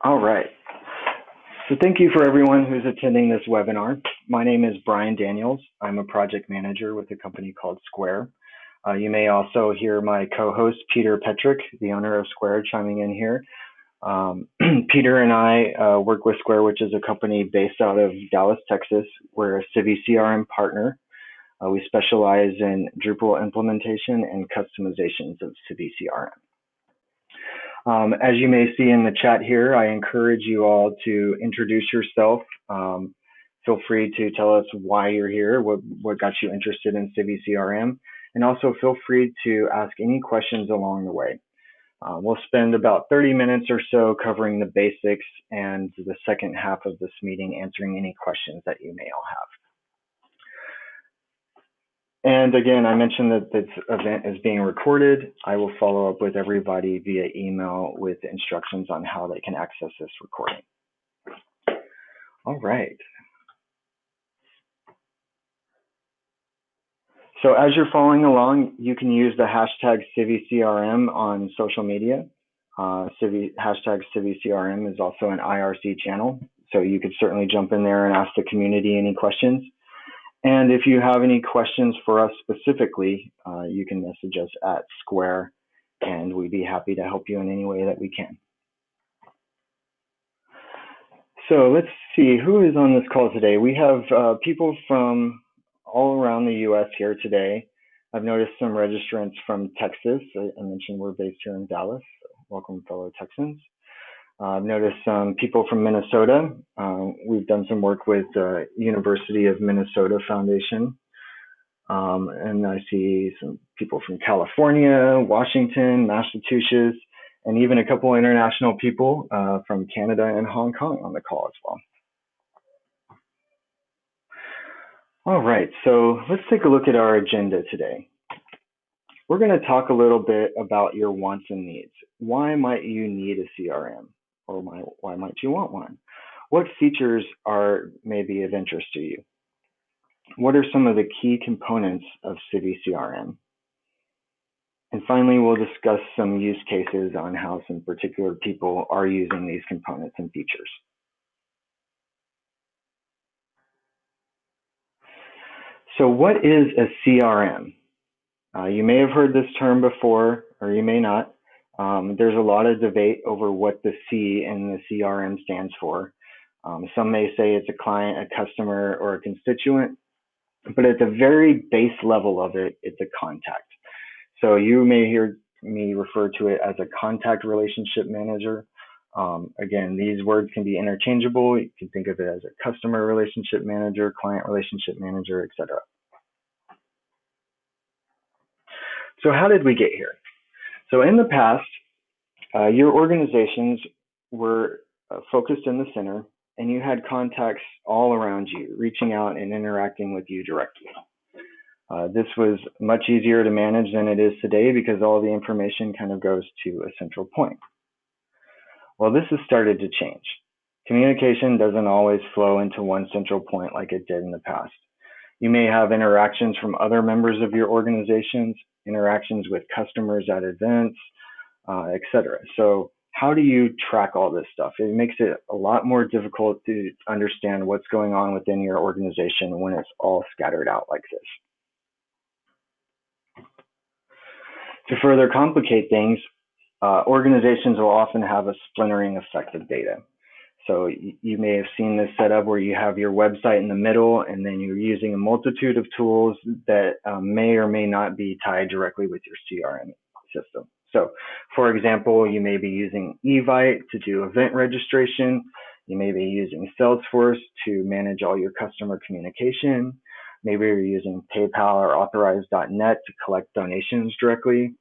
All right. So thank you for everyone who's attending this webinar. My name is Bryan Daniels. I'm a project manager with a company called Skvare. You may also hear my co-host, Peter Petrick, the owner of Skvare, chiming in here. Peter and I work with Skvare, which is a company based out of Dallas, Texas. We're a CiviCRM partner. We specialize in Drupal implementation and customizations of CiviCRM. As you may see in the chat here, I encourage you all to introduce yourself. Feel free to tell us why you're here, what got you interested in CiviCRM, and also feel free to ask any questions along the way. We'll spend about 30 minutes or so covering the basics, and the second half of this meeting answering any questions that you may all have. And again, I mentioned that this event is being recorded. I will follow up with everybody via email with instructions on how they can access this recording. All right. So as you're following along, you can use the hashtag CiviCRM on social media. Hashtag CiviCRM is also an IRC channel, so you could certainly jump in there and ask the community any questions. And if you have any questions for us specifically, you can message us at Skvare, and we'd be happy to help you in any way that we can. So let's see, who is on this call today? We have people from all around the US here today. I've noticed some registrants from Texas. I mentioned we're based here in Dallas. So welcome, fellow Texans. I've noticed some people from Minnesota. We've done some work with University of Minnesota Foundation. And I see some people from California, Washington, Massachusetts, and even a couple international people from Canada and Hong Kong on the call as well. All right, so let's take a look at our agenda today. We're going to talk a little bit about your wants and needs. Why might you need a CRM? Or why might you want one? What features are maybe of interest to you? What are some of the key components of CiviCRM? And finally, we'll discuss some use cases on how some particular people are using these components and features. So what is a CRM? You may have heard this term before, or you may not. There's a lot of debate over what the C in the CRM stands for. Some may say it's a client, a customer, or a constituent, but at the very base level of it, it's a contact. So you may hear me refer to it as a contact relationship manager. Again, these words can be interchangeable. You can think of it as a customer relationship manager, client relationship manager, etc. So how did we get here? So in the past, your organizations were focused in the center, and you had contacts all around you, reaching out and interacting with you directly. This was much easier to manage than it is today because all the information kind of goes to a central point. Well, this has started to change. Communication doesn't always flow into one central point like it did in the past. You may have interactions from other members of your organizations, interactions with customers at events, etc. So how do you track all this stuff? It makes it a lot more difficult to understand what's going on within your organization when it's all scattered out like this. To further complicate things, organizations will often have a splintering effect of data. So you may have seen this setup where you have your website in the middle, and then you're using a multitude of tools that may or may not be tied directly with your CRM system. So for example, you may be using Evite to do event registration. You may be using Salesforce to manage all your customer communication. Maybe you're using PayPal or Authorize.net to collect donations directly.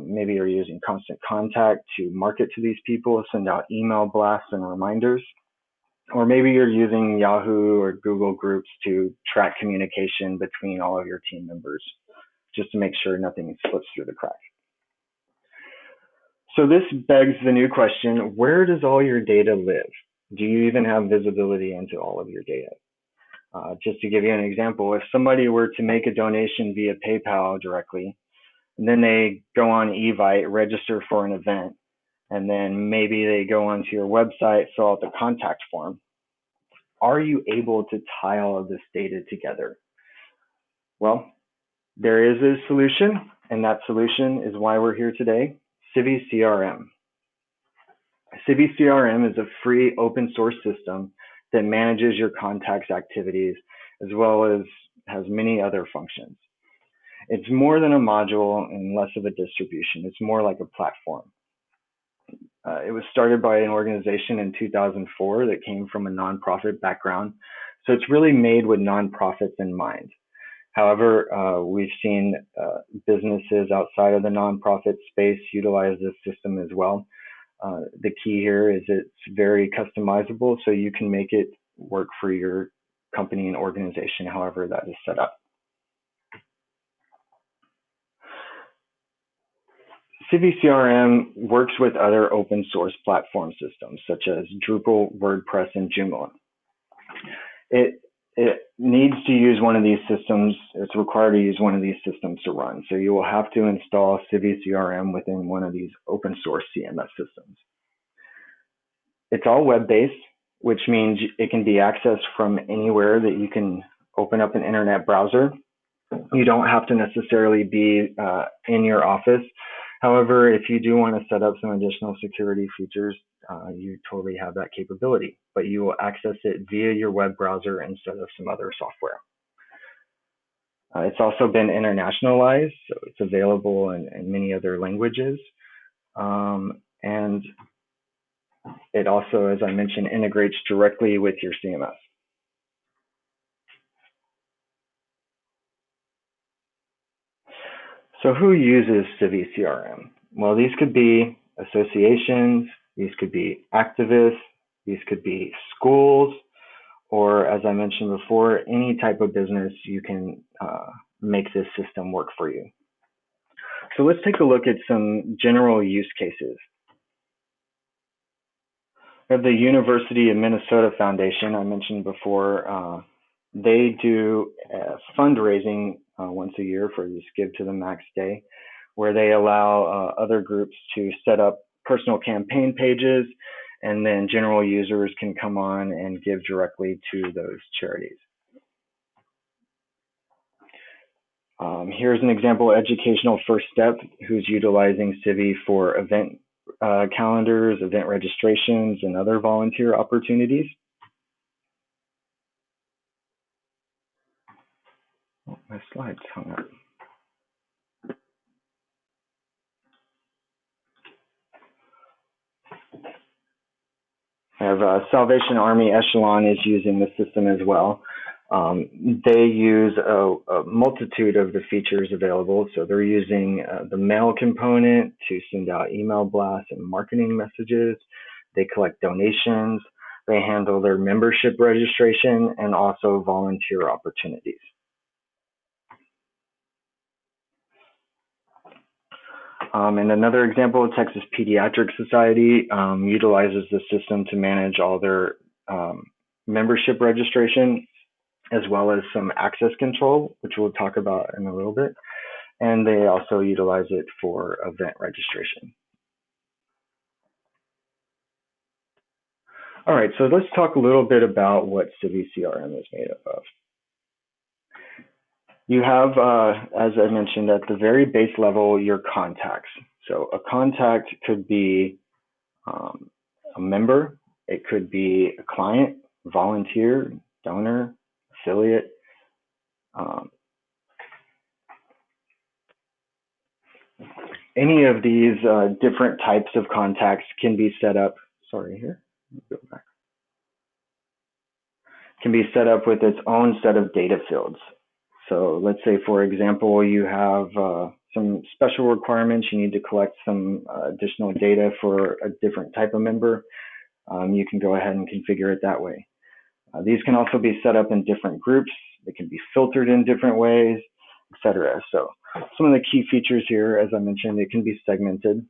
Maybe you're using Constant Contact to market to these people, send out email blasts and reminders. Or maybe you're using Yahoo or Google Groups to track communication between all of your team members, just to make sure nothing slips through the cracks. So this begs the new question, where does all your data live? Do you even have visibility into all of your data? Just to give you an example, if somebody were to make a donation via PayPal directly, and then they go on Evite, register for an event, and then maybe they go onto your website, fill out the contact form. Are you able to tie all of this data together? Well, there is a solution, and that solution is why we're here today, CiviCRM. CiviCRM is a free open source system that manages your contacts activities as well as has many other functions. It's more than a module and less of a distribution. It's more like a platform. It was started by an organization in 2004 that came from a nonprofit background. So it's really made with nonprofits in mind. However, we've seen businesses outside of the nonprofit space utilize this system as well. The key here is it's very customizable, so you can make it work for your company and organization, however that is set up. CiviCRM works with other open source platform systems such as Drupal, WordPress, and Joomla. It needs to use one of these systems. It's required to use one of these systems to run. So you will have to install CiviCRM within one of these open source CMS systems. It's all web-based, which means it can be accessed from anywhere that you can open up an internet browser. You don't have to necessarily be in your office. However, if you do want to set up some additional security features, you totally have that capability, but you will access it via your web browser instead of some other software. It's also been internationalized, so it's available in many other languages. And it also, as I mentioned, integrates directly with your CMS. So who uses CiviCRM? Well, these could be associations, these could be activists, these could be schools, or as I mentioned before, any type of business you can make this system work for you. So let's take a look at some general use cases. We have the University of Minnesota Foundation, I mentioned before. They do fundraising once a year for this Give to the Max Day, where they allow other groups to set up personal campaign pages, and then general users can come on and give directly to those charities. Here's an example, Educational First Step, who's utilizing Civi for event calendars, event registrations, and other volunteer opportunities. Oh, my slides hung up. I have Salvation Army Echelon is using the system as well. They use a multitude of the features available. So they're using the mail component to send out email blasts and marketing messages. They collect donations. They handle their membership registration and also volunteer opportunities. And another example, Texas Pediatric Society utilizes the system to manage all their membership registration, as well as some access control, which we'll talk about in a little bit. And they also utilize it for event registration. All right, so let's talk a little bit about what CiviCRM is made up of. You have, as I mentioned, at the very base level, your contacts. So a contact could be a member, it could be a client, volunteer, donor, affiliate. Any of these different types of contacts can be set up, go back. Can be set up with its own set of data fields. So let's say, for example, you have some special requirements. You need to collect some additional data for a different type of member. You can go ahead and configure it that way. These can also be set up in different groups. They can be filtered in different ways, etc. So some of the key features here, as I mentioned, it can be segmented.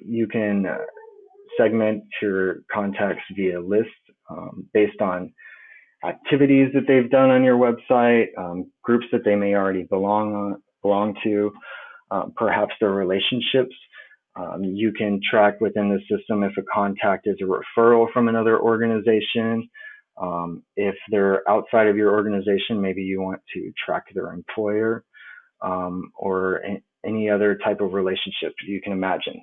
You can segment your contacts via list based on activities that they've done on your website, groups that they may already belong to, perhaps their relationships. You can track within the system if a contact is a referral from another organization. If they're outside of your organization, maybe you want to track their employer, or any other type of relationship you can imagine.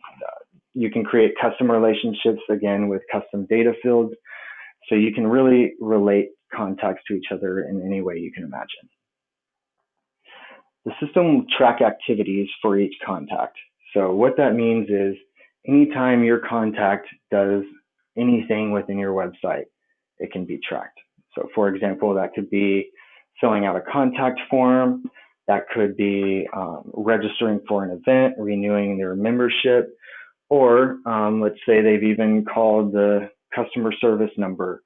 You can create custom relationships, again, with custom data fields, so you can really relate contacts to each other in any way you can imagine. The system will track activities for each contact. So what that means is anytime your contact does anything within your website, it can be tracked. So for example, that could be filling out a contact form, that could be registering for an event, renewing their membership, or let's say they've even called the customer service number.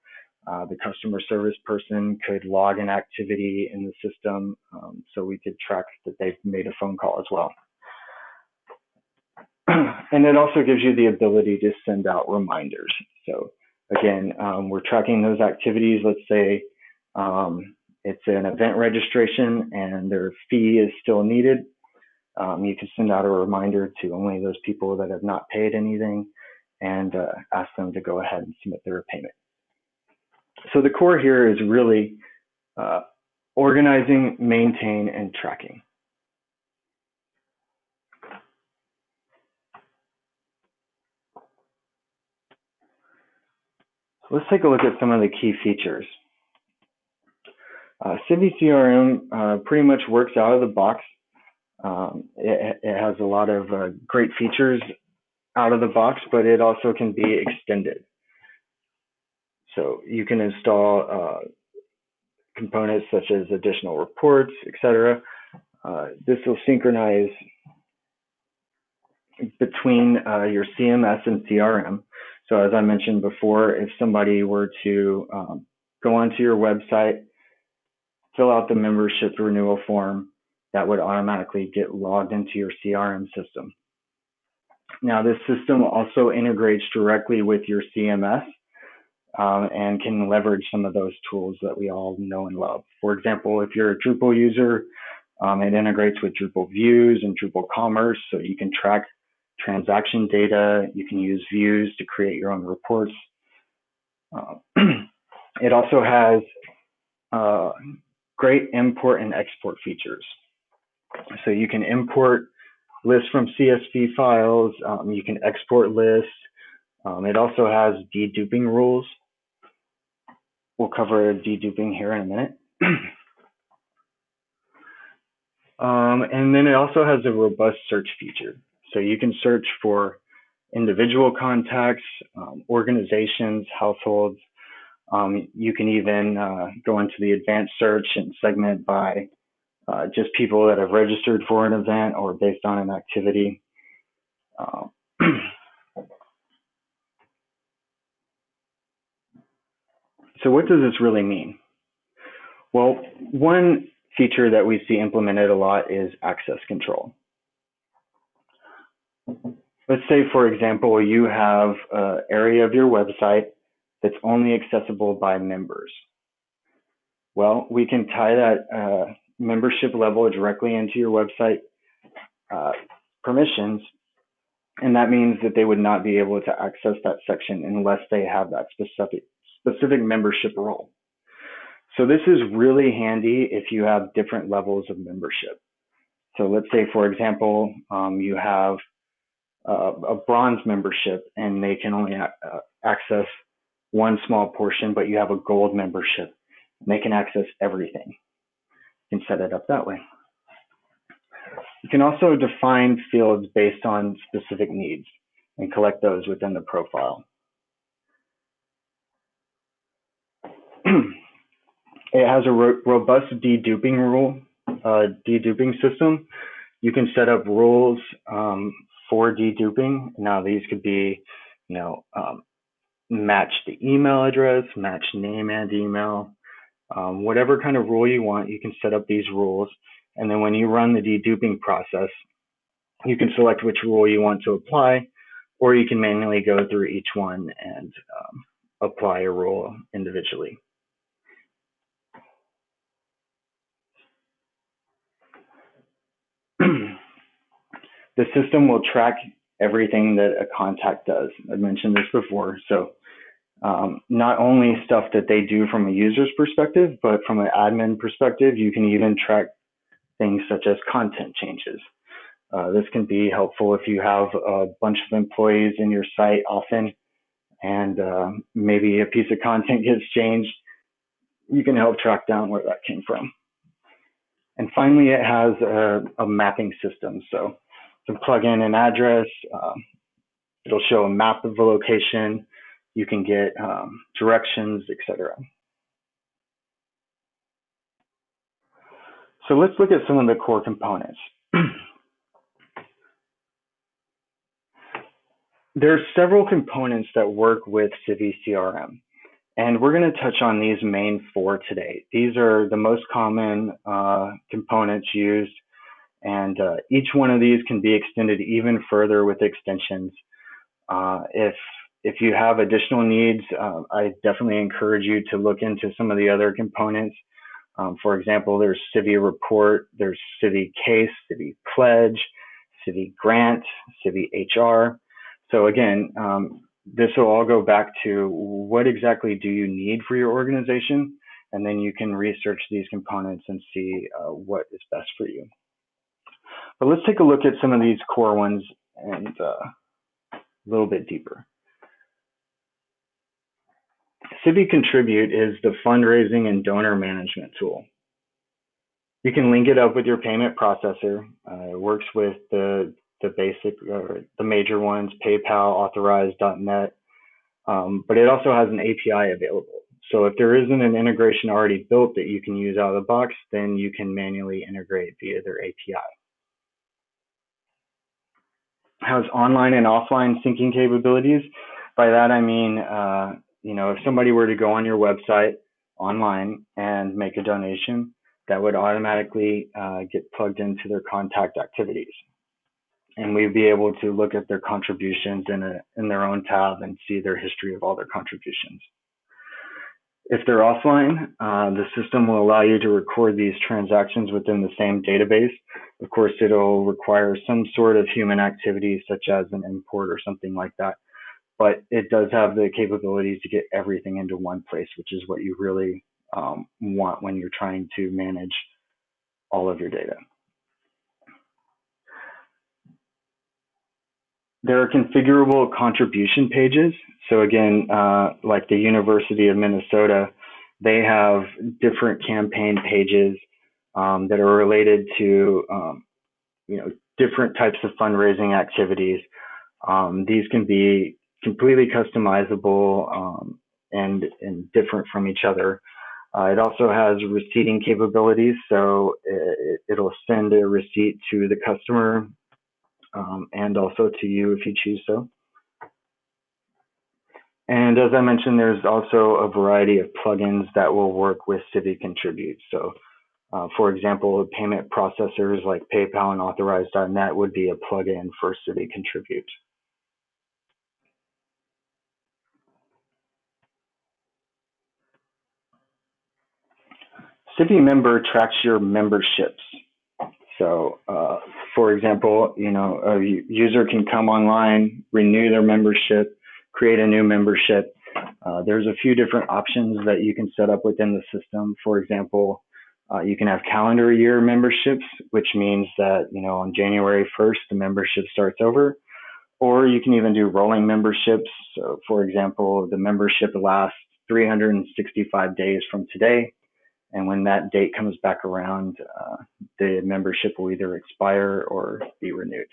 The customer service person could log an activity in the system, so we could track that they've made a phone call as well. And it also gives you the ability to send out reminders. So again, we're tracking those activities. Let's say it's an event registration and their fee is still needed. You can send out a reminder to only those people that have not paid anything and ask them to go ahead and submit their payment. So the core here is really organizing, maintain, and tracking. So let's take a look at some of the key features. CiviCRM pretty much works out of the box. It has a lot of great features out of the box, but it also can be extended. So you can install components such as additional reports, etc. This will synchronize between your CMS and CRM. So as I mentioned before, if somebody were to go onto your website, fill out the membership renewal form, that would automatically get logged into your CRM system. Now, this system also integrates directly with your CMS and can leverage some of those tools that we all know and love. For example, if you're a Drupal user, it integrates with Drupal Views and Drupal Commerce, so you can track transaction data. You can use views to create your own reports. It also has great import and export features. So you can import lists from CSV files. You can export lists. It also has deduping rules. We'll cover deduping here in a minute. And then it also has a robust search feature. So you can search for individual contacts, organizations, households. You can even go into the advanced search and segment by just people that have registered for an event or based on an activity. So what does this really mean? Well, one feature that we see implemented a lot is access control. Let's say, for example, you have an area of your website that's only accessible by members. Well, we can tie that membership level directly into your website permissions, and that means that they would not be able to access that section unless they have that specific membership role. So this is really handy if you have different levels of membership. So let's say, for example, you have a bronze membership and they can only access one small portion, but you have a gold membership and they can access everything. You can set it up that way. You can also define fields based on specific needs and collect those within the profile. It has a robust deduping system. You can set up rules for deduping. Now these could be, match the email address, match name and email, whatever kind of rule you want. You can set up these rules, and then when you run the deduping process, you can select which rule you want to apply, or you can manually go through each one and apply a rule individually. The system will track everything that a contact does. I mentioned this before. So not only stuff that they do from a user's perspective, but from an admin perspective, you can even track things such as content changes. This can be helpful if you have a bunch of employees in your site often, and maybe a piece of content gets changed. You can help track down where that came from. And finally, it has a mapping system. So you can plug in an address. It'll show a map of the location. You can get directions, etc. So let's look at some of the core components. There are several components that work with CiviCRM, and we're going to touch on these main 4 today. These are the most common components used, and each one of these can be extended even further with extensions. If you have additional needs, I definitely encourage you to look into some of the other components. For example, there's Civi Report, there's Civi Case, Civi Pledge, Civi Grant, Civi HR. So again, this will all go back to what exactly do you need for your organization, and then you can research these components and see what is best for you. But let's take a look at some of these core ones and a little bit deeper. Civi Contribute is the fundraising and donor management tool. You can link it up with your payment processor. It works with the basic, the major ones, PayPal, Authorize.net, but it also has an API available. So if there isn't an integration already built that you can use out of the box, then you can manually integrate via their API. It has online and offline syncing capabilities. By that I mean, if somebody were to go on your website online and make a donation, that would automatically get plugged into their contact activities. And we'd be able to look at their contributions in their own tab and see their history of all their contributions. If they're offline, the system will allow you to record these transactions within the same database. Of course, it'll require some sort of human activity, such as an import or something like that. But it does have the capabilities to get everything into one place, which is what you really want when you're trying to manage all of your data. There are configurable contribution pages. So again, like the University of Minnesota, they have different campaign pages that are related to different types of fundraising activities. These can be completely customizable and different from each other. It also has receipting capabilities, so it'll send a receipt to the customer and also to you if you choose so. And as I mentioned, there's also a variety of plugins that will work with Civi Contribute. So for example, payment processors like PayPal and Authorize.net would be a plugin for Civi Contribute. Civi Member tracks your memberships. So for example, a user can come online, renew their membership, create a new membership. There's a few different options that you can set up within the system. For example, you can have calendar year memberships, which means that, on January 1st, the membership starts over. Or you can even do rolling memberships. So for example, the membership lasts 365 days from today. And when that date comes back around, the membership will either expire or be renewed.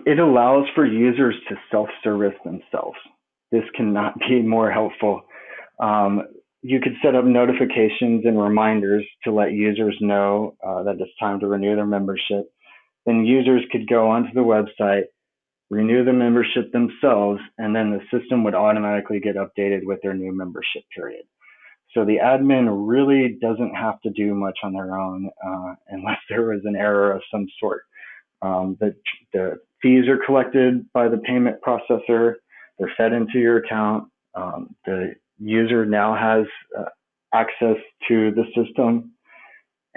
It allows for users to self-service themselves. This cannot be more helpful. You could set up notifications and reminders to let users know that it's time to renew their membership. Then users could go onto the website, renew the membership themselves, and then the system would automatically get updated with their new membership period. So the admin really doesn't have to do much on their own unless there was an error of some sort. The fees are collected by the payment processor. They're fed into your account. The user now has access to the system,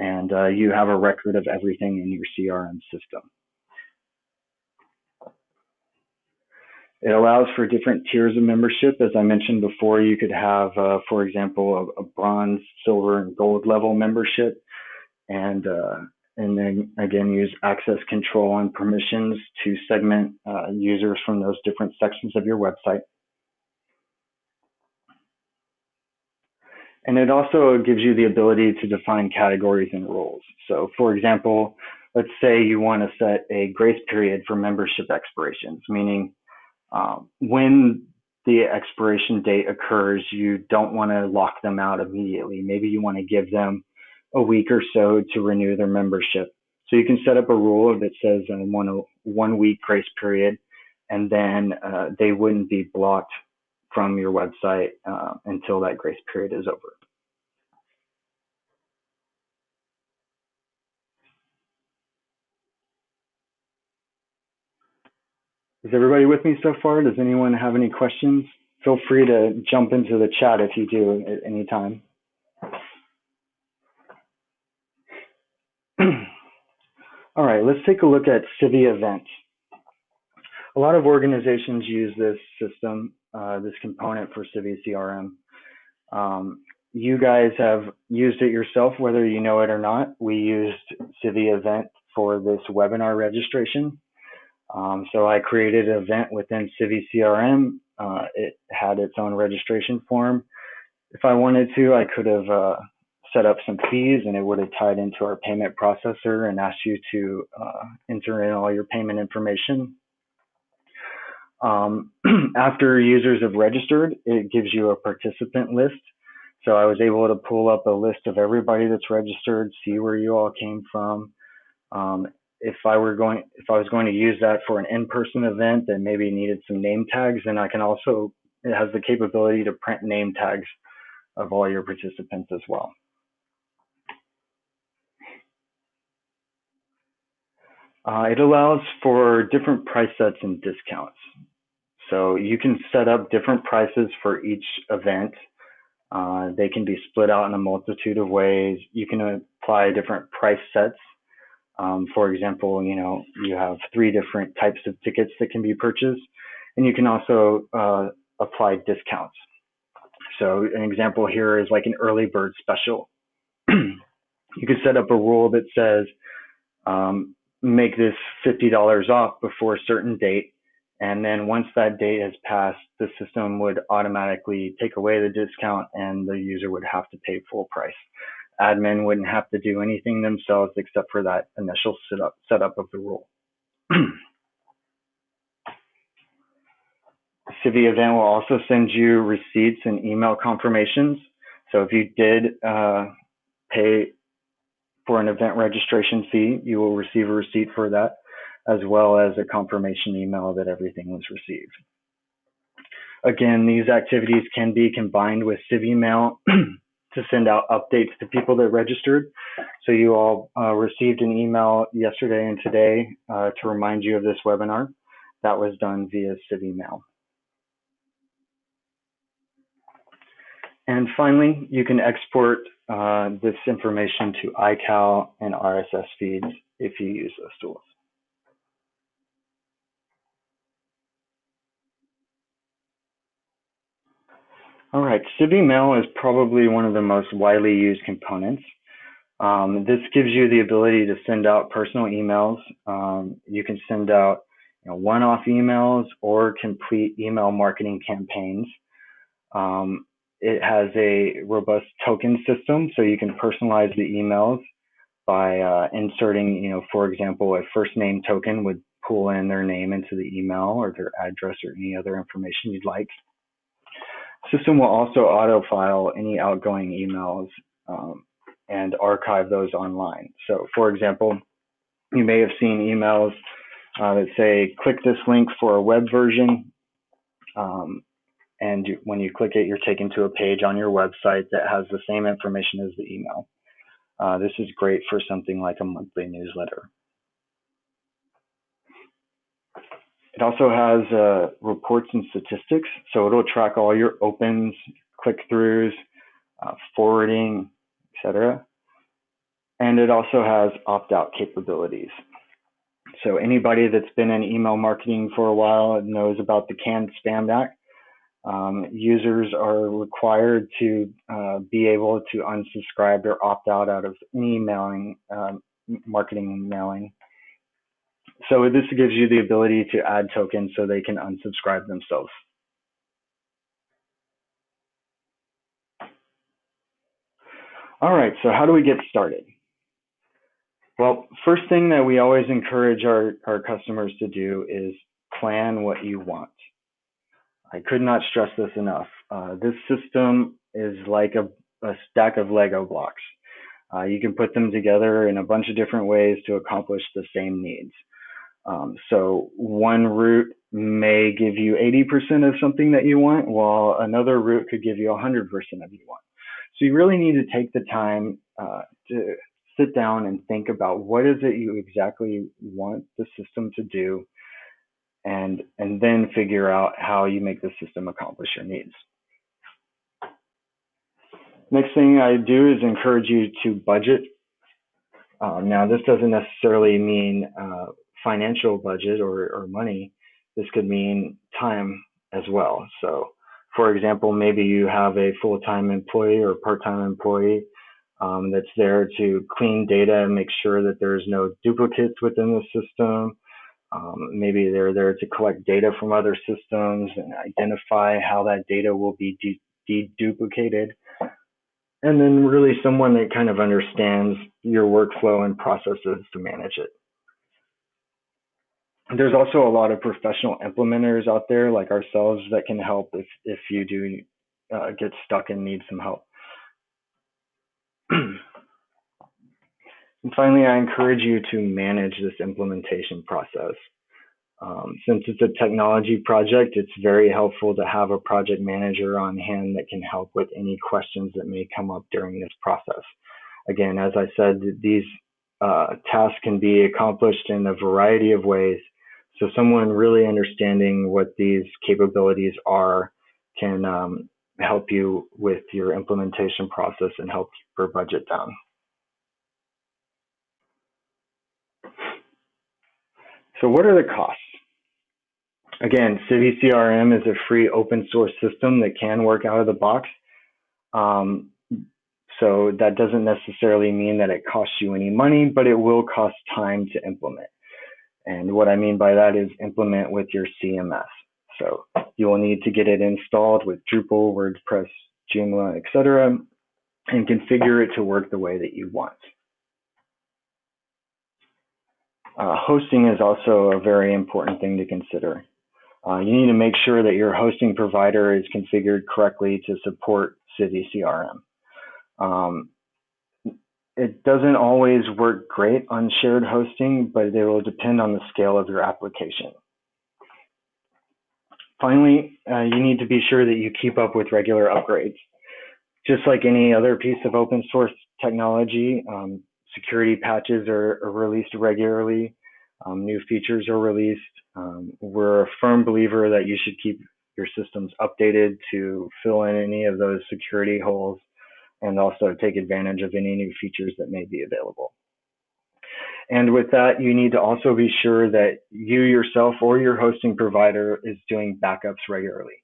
and you have a record of everything in your CRM system. It allows for different tiers of membership. As I mentioned before, you could have, for example, a bronze, silver, and gold level membership, and then again use access control and permissions to segment users from those different sections of your website. And it also gives you the ability to define categories and roles. So for example, let's say you want to set a grace period for membership expirations, meaning when the expiration date occurs, you don't want to lock them out immediately. Maybe you want to give them a week or so to renew their membership. So you can set up a rule that says 1 week grace period, and then they wouldn't be blocked from your website until that grace period is over. Is everybody with me so far? Does anyone have any questions? Feel free to jump into the chat if you do at any time. All right, let's take a look at CiviEvent. A lot of organizations use this system, this component for CiviCRM. You guys have used it yourself, whether you know it or not. We used CiviEvent for this webinar registration. So I created an event within CiviCRM. It had its own registration form. If I wanted to, I could have set up some fees, and it would have tied into our payment processor and asked you to enter in all your payment information. After users have registered, it gives you a participant list. So I was able to pull up a list of everybody that's registered, see where you all came from. If I was going to use that for an in-person event that maybe needed some name tags, then I can also, it has the capability to print name tags of all your participants as well. It allows for different price sets and discounts. So you can set up different prices for each event. They can be split out in a multitude of ways. You can apply different price sets. For example, you have 3 different types of tickets that can be purchased, and you can also apply discounts. So an example here is like an early bird special. You could set up a rule that says, make this $50 off before a certain date. And then once that date has passed, the system would automatically take away the discount and the user would have to pay full price. Admin wouldn't have to do anything themselves except for that initial setup of the rule. CiviEvent will also send you receipts and email confirmations. So if you did pay for an event registration fee, you will receive a receipt for that, as well as a confirmation email that everything was received. Again, these activities can be combined with CiviMail to send out updates to people that registered. So you all received an email yesterday and today to remind you of this webinar. That was done via CiviMail. And finally, you can export this information to iCal and RSS feeds if you use those tools. All right, CiviMail is probably one of the most widely used components. This gives you the ability to send out personal emails. You can send out one-off emails or complete email marketing campaigns. It has a robust token system, so you can personalize the emails by inserting, for example, a first name token would pull in their name into the email or their address or any other information you'd like. System will also auto-file any outgoing emails and archive those online. So for example, you may have seen emails that say, click this link for a web version. And when you click it, you're taken to a page on your website that has the same information as the email. This is great for something like a monthly newsletter. It also has reports and statistics, so it'll track all your opens, click-throughs, forwarding, etc. And it also has opt-out capabilities. So anybody that's been in email marketing for a while knows about the canned spam act. Users are required to be able to unsubscribe or opt out of any marketing mailing. So this gives you the ability to add tokens so they can unsubscribe themselves. All right, so how do we get started? Well, first thing that we always encourage our customers to do is plan what you want. I could not stress this enough. This system is like a stack of Lego blocks. You can put them together in a bunch of different ways to accomplish the same needs. So one route may give you 80% of something that you want, while another route could give you 100% of what you want. So you really need to take the time to sit down and think about what is it you exactly want the system to do, and then figure out how you make the system accomplish your needs. Next thing I do is encourage you to budget. Now, this doesn't necessarily mean financial budget or money. This could mean time as well. So, for example, maybe you have a full-time employee or part-time employee that's there to clean data and make sure that there's no duplicates within the system. Maybe they're there to collect data from other systems and identify how that data will be deduplicated. And then really someone that kind of understands your workflow and processes to manage it. There's also a lot of professional implementers out there like ourselves that can help if you do get stuck and need some help. And finally, I encourage you to manage this implementation process. Since it's a technology project, it's very helpful to have a project manager on hand that can help with any questions that may come up during this process. Again, as I said, these tasks can be accomplished in a variety of ways. So someone really understanding what these capabilities are can help you with your implementation process and help keep your budget down. So what are the costs? Again, CiviCRM is a free open source system that can work out of the box. So that doesn't necessarily mean that it costs you any money, but it will cost time to implement. And what I mean by that is implement with your CMS. So you will need to get it installed with Drupal, WordPress, Joomla, etc., and configure it to work the way that you want. Hosting is also a very important thing to consider. You need to make sure that your hosting provider is configured correctly to support CiviCRM. It doesn't always work great on shared hosting, but it will depend on the scale of your application. Finally, you need to be sure that you keep up with regular upgrades. Just like any other piece of open source technology, security patches are released regularly. New features are released. We're a firm believer that you should keep your systems updated to fill in any of those security holes and also take advantage of any new features that may be available. And with that, you need to also be sure that you yourself or your hosting provider is doing backups regularly.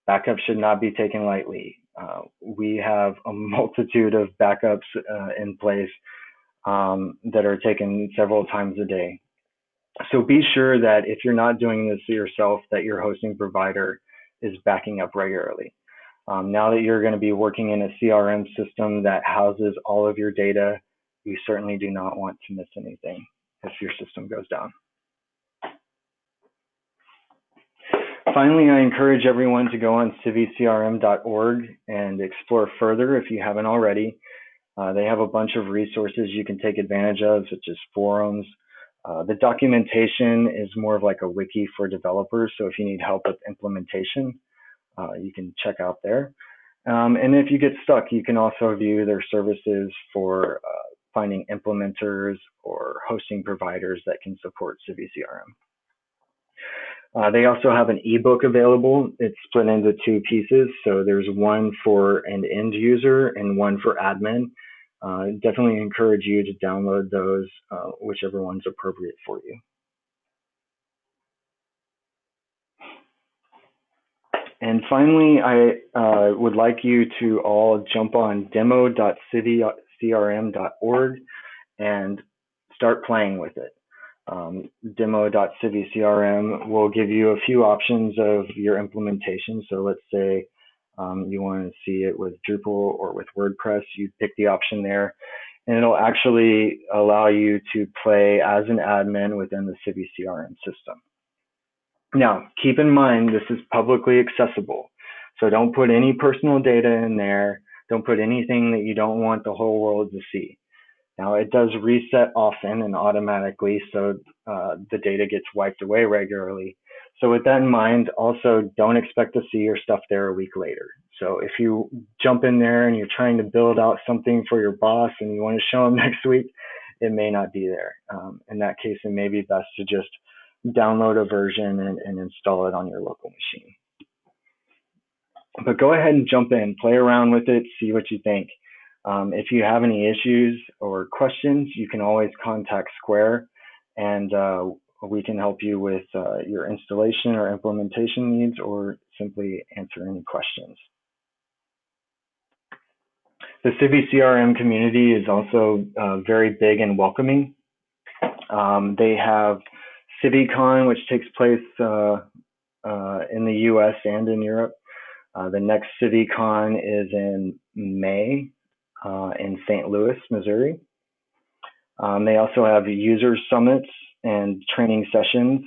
Backups should not be taken lightly. We have a multitude of backups in place that are taken several times a day. So be sure that if you're not doing this yourself, that your hosting provider is backing up regularly. Now that you're going to be working in a CRM system that houses all of your data, you certainly do not want to miss anything if your system goes down. Finally, I encourage everyone to go on CiviCRM.org and explore further if you haven't already. They have a bunch of resources you can take advantage of, such as forums. The documentation is more of like a wiki for developers, so if you need help with implementation, you can check out there. And if you get stuck, you can also view their services for finding implementers or hosting providers that can support CiviCRM. They also have an ebook available. It's split into two pieces. So there's one for an end user and one for admin. Definitely encourage you to download those, whichever one's appropriate for you. And finally, I would like you to all jump on demo.civicrm.org and start playing with it. Demo.CiviCRM will give you a few options of your implementation. So let's say you want to see it with Drupal or with WordPress, you pick the option there, and it'll actually allow you to play as an admin within the CiviCRM system. Now, keep in mind, this is publicly accessible. So don't put any personal data in there. Don't put anything that you don't want the whole world to see. Now, it does reset often and automatically, so the data gets wiped away regularly. So with that in mind, also don't expect to see your stuff there a week later. So if you jump in there and you're trying to build out something for your boss and you want to show them next week, it may not be there. In that case, it may be best to just download a version and install it on your local machine. But go ahead and jump in, play around with it, see what you think. If you have any issues or questions, you can always contact Skvare, and we can help you with your installation or implementation needs, or simply answer any questions. The CiviCRM community is also very big and welcoming. They have CiviCon, which takes place in the US and in Europe. The next CiviCon is in May in St. Louis, Missouri. They also have user summits and training sessions.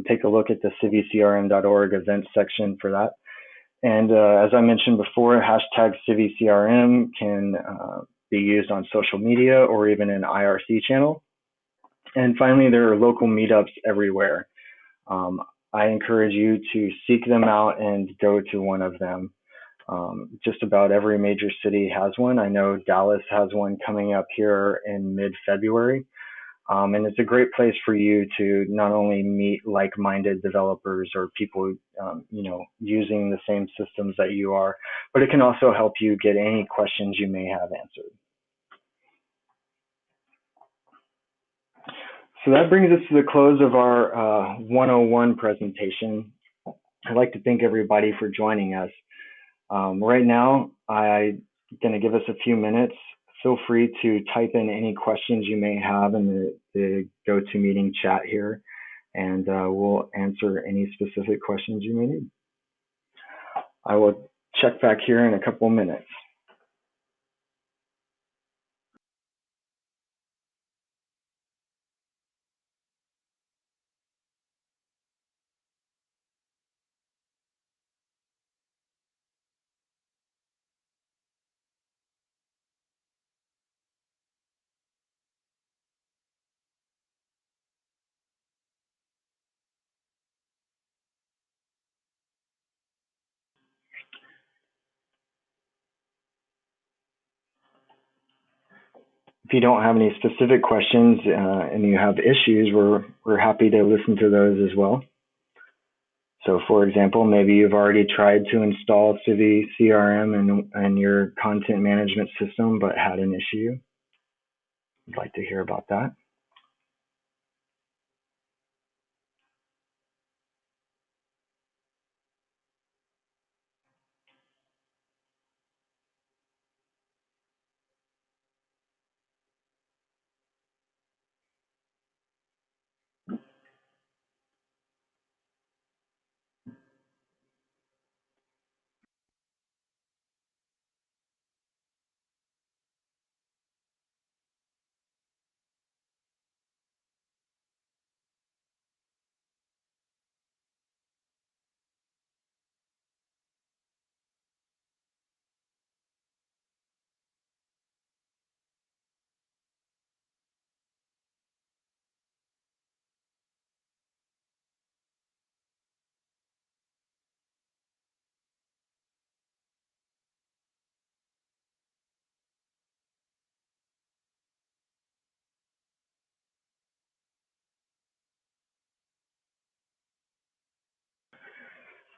Take a look at the civicrm.org events section for that. And as I mentioned before, hashtag CiviCRM can be used on social media or even an IRC channel. And finally, there are local meetups everywhere. I encourage you to seek them out and go to one of them. Just about every major city has one. I know Dallas has one coming up here in mid-February. And it's a great place for you to not only meet like-minded developers or people, using the same systems that you are, but it can also help you get any questions you may have answered. So that brings us to the close of our 101 presentation. I'd like to thank everybody for joining us. Right now, I'm going to give us a few minutes. Feel free to type in any questions you may have in the GoToMeeting chat here, and we'll answer any specific questions you may need. I will check back here in a couple of minutes. If you don't have any specific questions and you have issues, we're happy to listen to those as well. So for example, maybe you've already tried to install CiviCRM in your content management system, but had an issue. I'd like to hear about that.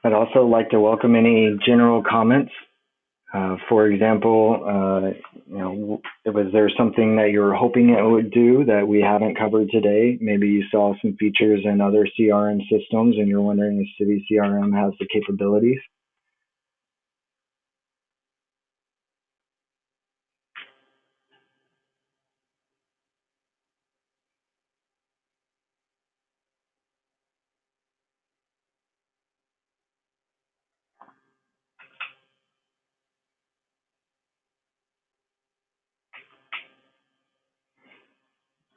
I'd also like to welcome any general comments For example, was there something that you were hoping it would do that we haven't covered today? Maybe you saw some features in other CRM systems and you're wondering if CiviCRM has the capabilities.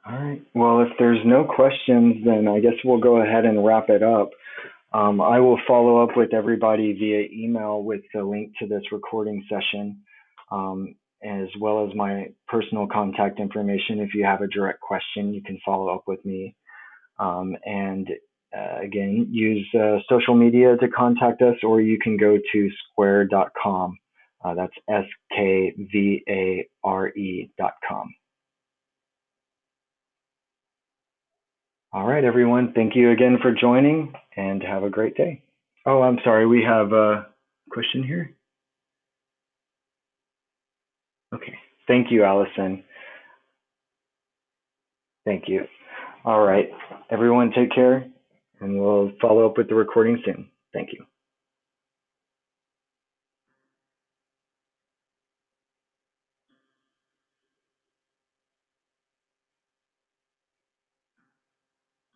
All right. Well, if there's no questions, then I guess we'll go ahead and wrap it up. I will follow up with everybody via email with the link to this recording session, as well as my personal contact information. If you have a direct question, you can follow up with me. And again, use social media to contact us, or you can go to skvare.com. That's skvare.com. All right, everyone. Thank you again for joining, and have a great day. Oh, I'm sorry. We have a question here. Okay. Thank you, Allison. Thank you. All right. Everyone, take care, and we'll follow up with the recording soon. Thank you.